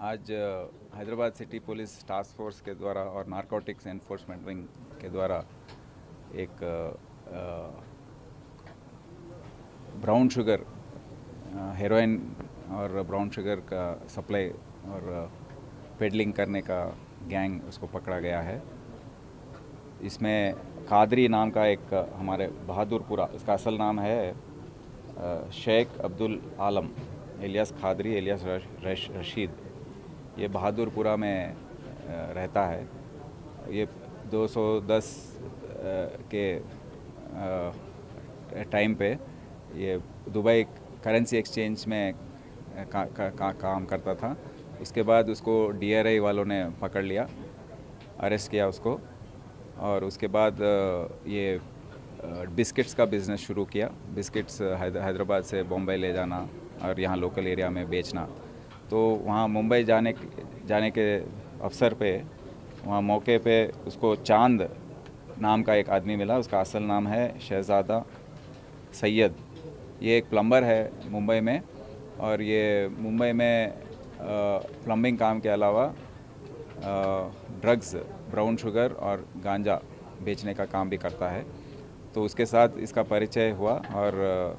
आज Hyderabad city police task force के द्वारा और नारकोटिक्स एनफोर्समेंट विंग के द्वारा एक ब्राउन शुगर हेरोइन और ब्राउन शुगर का सप्लाई और पेडलिंग करने का गैंग उसको पकड़ा गया है। इसमें कादरी नाम का एक हमारे बहादुरपुरा, इसका असल नाम है शेख अब्दुल आलम एलियास खादरी एलियास रशीद। ये बहादुरपुरा में रहता है। ये 210 के टाइम पे ये दुबई करेंसी एक्सचेंज में काम करता था। उसके बाद उसको DRI वालों ने पकड़ लिया, अरेस्ट किया उसको, और उसके बाद ये बिस्किट्स का बिज़नेस शुरू किया। बिस्किट्स हैदराबाद से बॉम्बे ले जाना और यहाँ लोकल एरिया में बेचना। तो वहाँ मुंबई जाने के अवसर पे वहाँ मौके पे उसको चांद नाम का एक आदमी मिला। उसका असल नाम है शहज़ादा सैयद। ये एक प्लम्बर है मुंबई में, और ये मुंबई में प्लम्बिंग काम के अलावा ड्रग्स, ब्राउन शुगर और गांजा बेचने का काम भी करता है। तो उसके साथ इसका परिचय हुआ और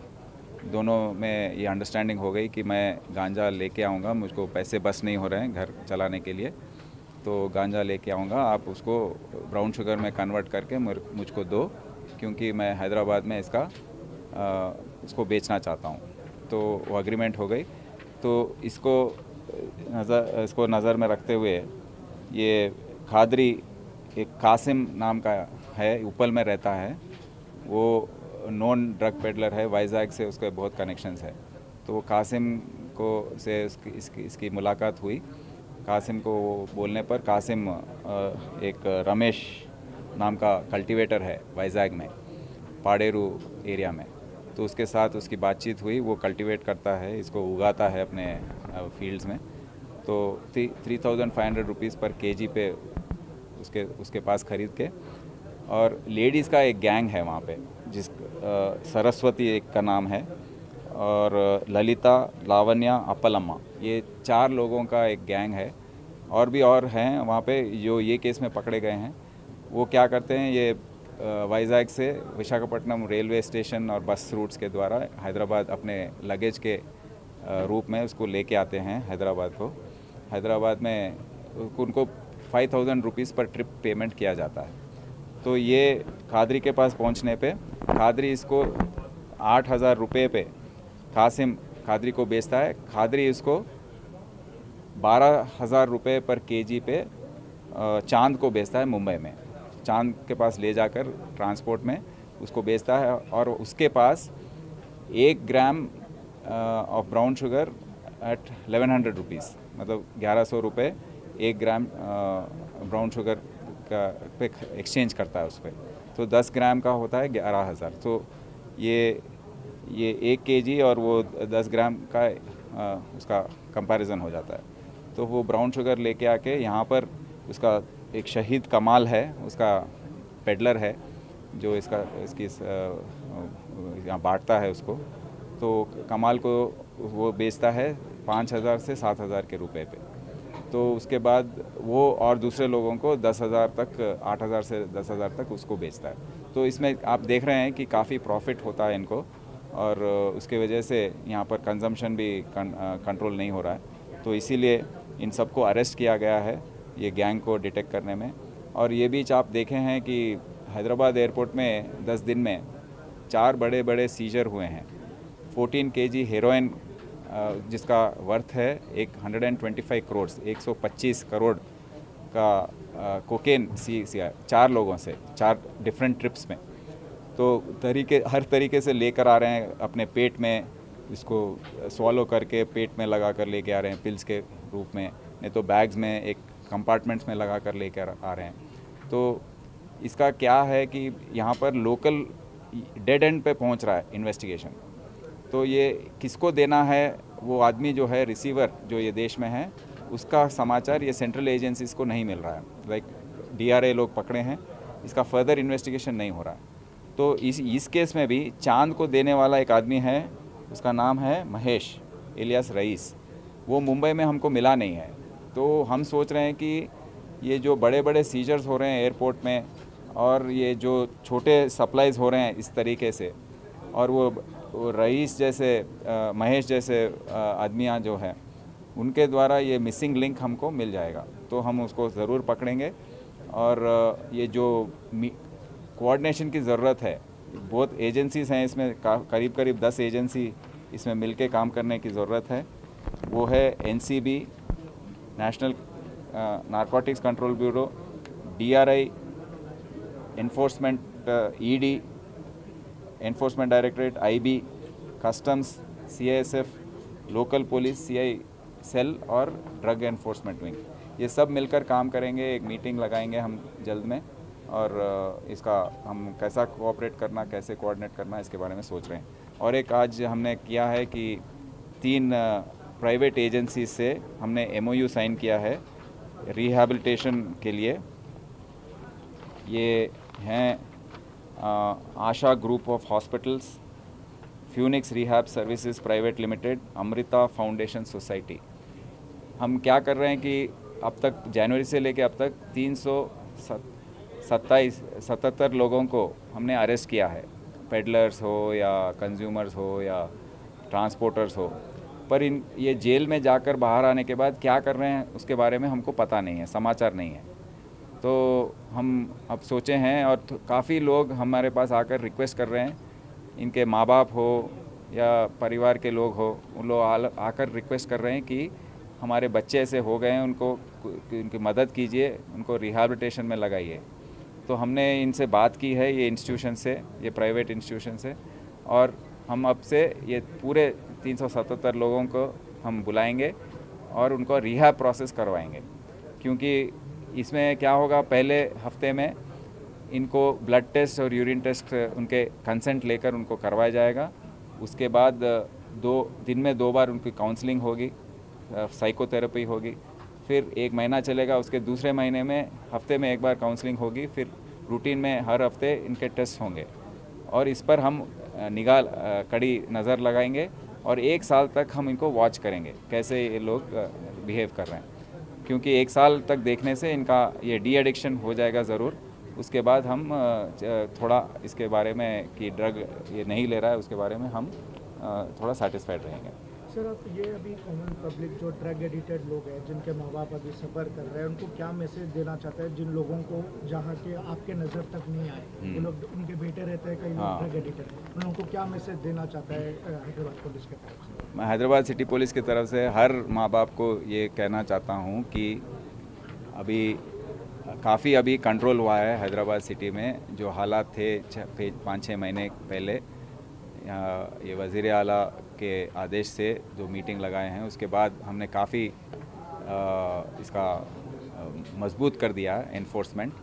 दोनों में ये अंडरस्टैंडिंग हो गई कि मैं गांजा लेके आऊँगा, मुझको पैसे बस नहीं हो रहे हैं घर चलाने के लिए, तो गांजा लेके आऊँगा, आप उसको ब्राउन शुगर में कन्वर्ट करके मुझको दो, क्योंकि मैं हैदराबाद में इसको बेचना चाहता हूँ। तो वो एग्रीमेंट हो गई। तो इसको नज़र में रखते हुए ये खादरी एक कासिम नाम का है, उपल में रहता है। वो नॉन ड्रग पेडलर है, वाइजैग से उसके बहुत कनेक्शंस है। तो वो कासिम को से इसकी मुलाकात हुई। कासिम को बोलने पर कासिम एक रमेश नाम का कल्टीवेटर है वाइजैग में, पाडेरू एरिया में। तो उसके साथ उसकी बातचीत हुई। वो कल्टीवेट करता है, इसको उगाता है अपने फील्ड्स में। तो 3500 रुपीज़ पर kg पे उसके पास ख़रीद के, और लेडीज़ का एक गैंग है वहाँ पे, जिस सरस्वती एक का नाम है, और ललिता, लावण्या, अपलम्मा, ये 4 लोगों का एक गैंग है। और भी और हैं वहाँ पे जो ये केस में पकड़े गए हैं। वो क्या करते हैं, ये वाइजैग से विशाखापट्टनम रेलवे स्टेशन और बस रूट्स के द्वारा हैदराबाद अपने लगेज के रूप में उसको लेके आते हैं हैदराबाद में उनको 5000 रुपीज़ पर ट्रिप पेमेंट किया जाता है। तो ये खादरी के पास पहुंचने पे खादरी इसको 8000 रुपये पे कासिम खादरी को बेचता है। खादरी इसको 12000 रुपये पर kg पे चांद को बेचता है मुंबई में। चांद के पास ले जाकर ट्रांसपोर्ट में उसको बेचता है, और उसके पास 1 gram of brown sugar at 1100 rupees, मतलब 1100 रुपये 1 ग्राम ब्राउन शुगर का पे एक्सचेंज करता है उस पर। तो 10 ग्राम का होता है 11000। तो ये 1 kg और वो 10 ग्राम का उसका कंपैरिजन हो जाता है। तो वो ब्राउन शुगर लेके आके यहाँ पर उसका एक शहीद कमाल है, उसका पेडलर है, जो इसकी यहाँ बांटता है उसको। तो कमाल को वो बेचता है 5000 से 7000 के रुपए पे। तो उसके बाद वो और दूसरे लोगों को 10,000 तक, 8,000 से 10,000 तक उसको बेचता है। तो इसमें आप देख रहे हैं कि काफ़ी प्रॉफिट होता है इनको, और उसके वजह से यहाँ पर कंजम्पशन भी कंट्रोल नहीं हो रहा है। तो इसीलिए इन सबको अरेस्ट किया गया है ये गैंग को डिटेक्ट करने में। और ये बीच आप देखे हैं कि हैदराबाद एयरपोर्ट में 10 दिन में 4 बड़े बड़े सीजर हुए हैं। 14 kg हेरोइन, जिसका वर्थ है 125 करोड़, 125 करोड़ का कोकेन CCR 4 लोगों से 4 डिफरेंट ट्रिप्स में। तो हर तरीके से लेकर आ रहे हैं अपने पेट में, इसको स्वॉलो करके पेट में लगा कर लेके आ रहे हैं पिल्स के रूप में, नहीं तो बैग्स में एक कंपार्टमेंट्स में लगा कर लेकर आ रहे हैं। तो इसका क्या है कि यहाँ पर लोकल डेड एंड पे पहुँच रहा है इन्वेस्टिगेशन। तो ये किसको देना है, वो आदमी जो है रिसीवर जो ये देश में है, उसका समाचार ये सेंट्रल एजेंसीज़ को नहीं मिल रहा है। लाइक DRI लोग पकड़े हैं, इसका फर्दर इन्वेस्टिगेशन नहीं हो रहा है। तो इस केस में भी चांद को देने वाला एक आदमी है, उसका नाम है महेश एलियास रईस। वो मुंबई में हमको मिला नहीं है। तो हम सोच रहे हैं कि ये जो बड़े बड़े सीजर्स हो रहे हैं एयरपोर्ट में और ये जो छोटे सप्लाईज़ हो रहे हैं इस तरीके से, और वो रईस जैसे महेश जैसे आदमियाँ जो हैं उनके द्वारा ये मिसिंग लिंक हमको मिल जाएगा, तो हम उसको ज़रूर पकड़ेंगे। और ये जो कोऑर्डिनेशन की ज़रूरत है, बहुत एजेंसीज़ हैं इसमें, करीब करीब 10 एजेंसी इसमें मिलके काम करने की ज़रूरत है। वो है NCB, national narcotics control bureau, DRI, enforcement, ED, enforcement directorate, IB, customs, CISF, local police, CI cell और ड्रग एनफोर्समेंट विंग। ये सब मिलकर काम करेंगे। एक मीटिंग लगाएंगे हम जल्द में, और इसका हम कैसा कोऑपरेट करना, कैसे कोऑर्डिनेट करना, इसके बारे में सोच रहे हैं। और एक आज हमने किया है कि 3 प्राइवेट एजेंसी से हमने एमओयू साइन किया है रिहैबिलिटेशन के लिए। ये हैं Asha group of hospitals, Phoenix rehab services private limited, Amrita foundation society. हम क्या कर रहे हैं कि अब तक जनवरी से लेकर अब तक 377 लोगों को हमने अरेस्ट किया है, पेडलर्स हो या कंज्यूमर्स हो या ट्रांसपोर्टर्स हो। पर ये जेल में जाकर बाहर आने के बाद क्या कर रहे हैं उसके बारे में हमको पता नहीं है, समाचार नहीं है। तो हम अब सोचे हैं, और काफ़ी लोग हमारे पास आकर रिक्वेस्ट कर रहे हैं, इनके माँ बाप हो या परिवार के लोग हो, उन लोग आकर रिक्वेस्ट कर रहे हैं कि हमारे बच्चे ऐसे हो गए हैं, उनकी मदद कीजिए, उनको रिहैबिलिटेशन में लगाइए। तो हमने इनसे बात की है, ये इंस्टीट्यूशन से, ये प्राइवेट इंस्टीट्यूशन से, और हम अब से ये पूरे 377 लोगों को हम बुलाएंगे और उनको रिहैब प्रोसेस करवाएंगे। क्योंकि इसमें क्या होगा, पहले हफ्ते में इनको ब्लड टेस्ट और यूरिन टेस्ट उनके कंसेंट लेकर उनको करवाया जाएगा। उसके बाद दिन में 2 बार उनकी काउंसलिंग होगी, साइकोथेरेपी होगी, फिर 1 महीना चलेगा। उसके दूसरे महीने में हफ्ते में 1 बार काउंसलिंग होगी, फिर रूटीन में हर हफ्ते इनके टेस्ट होंगे। और इस पर हम कड़ी नज़र लगाएंगे और 1 साल तक हम इनको वॉच करेंगे कैसे ये लोग बिहेव कर रहे हैं। क्योंकि 1 साल तक देखने से इनका ये डी एडिक्शन हो जाएगा ज़रूर। उसके बाद हम थोड़ा इसके बारे में कि ड्रग ये नहीं ले रहा है उसके बारे में हम थोड़ा सेटिस्फाइड रहेंगे। सर, आप ये अभी कॉमन पब्लिक जो ड्रग एडिक्टेड लोग हैं, जिनके माँ बाप अभी सफ़र कर रहे हैं, उनको क्या मैसेज देना चाहते हैं, जिन लोगों को जहाँ के आपके नज़र तक नहीं आए, वो लोग, उनके बेटे रहते हैं, कई लोग ड्रग एडिक्टेड, उन लोगों को क्या मैसेज देना चाहता है हैदराबाद पुलिस की तरफ से? मैं हैदराबाद सिटी पुलिस की तरफ से हर माँ बाप को ये कहना चाहता हूँ कि अभी काफ़ी अभी कंट्रोल हुआ है हैदराबाद सिटी में। जो हालात थे 5-6 महीने पहले, ये वज़ीर आला के आदेश से जो मीटिंग लगाए हैं, उसके बाद हमने काफ़ी इसका मजबूत कर दिया है एनफोर्समेंट।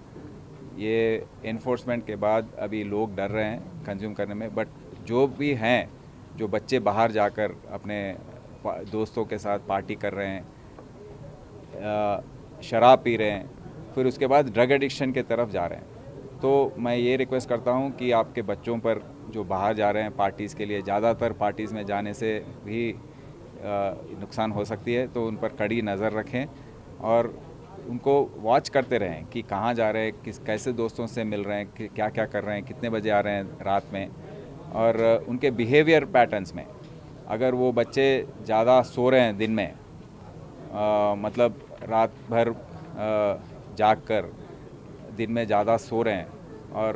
ये एनफोर्समेंट के बाद अभी लोग डर रहे हैं कंज्यूम करने में, बट जो भी हैं, जो बच्चे बाहर जाकर अपने दोस्तों के साथ पार्टी कर रहे हैं, शराब पी रहे हैं, फिर उसके बाद ड्रग एडिक्शन के तरफ जा रहे हैं, तो मैं ये रिक्वेस्ट करता हूँ कि आपके बच्चों पर जो बाहर जा रहे हैं पार्टीज़ के लिए, ज़्यादातर पार्टीज़ में जाने से भी नुकसान हो सकती है, तो उन पर कड़ी नज़र रखें और उनको वॉच करते रहें कि कहाँ जा रहे हैं, कैसे दोस्तों से मिल रहे हैं, क्या क्या कर रहे हैं, कितने बजे आ रहे हैं रात में, और उनके बिहेवियर पैटर्न्स में। अगर वो बच्चे ज़्यादा सो रहे हैं दिन में, मतलब रात भर जाग कर दिन में ज़्यादा सो रहे हैं, और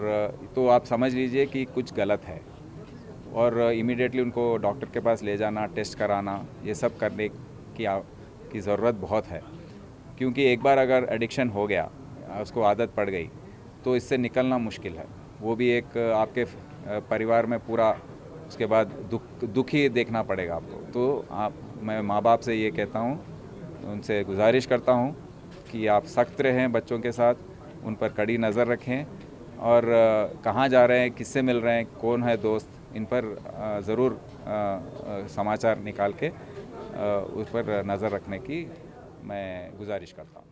तो आप समझ लीजिए कि कुछ गलत है, और इमीडिएटली उनको डॉक्टर के पास ले जाना, टेस्ट कराना, ये सब करने की ज़रूरत बहुत है। क्योंकि एक बार अगर एडिक्शन हो गया, उसको आदत पड़ गई, तो इससे निकलना मुश्किल है। वो भी एक आपके परिवार में पूरा उसके बाद दुख ही देखना पड़ेगा आपको। तो मैं माँ बाप से ये कहता हूँ, उनसे गुजारिश करता हूँ कि आप सख्त रहें बच्चों के साथ, उन पर कड़ी नज़र रखें, और कहाँ जा रहे हैं, किससे मिल रहे हैं, कौन है दोस्त, इन पर ज़रूर समाचार निकाल के उस पर नज़र रखने की मैं गुजारिश करता हूँ।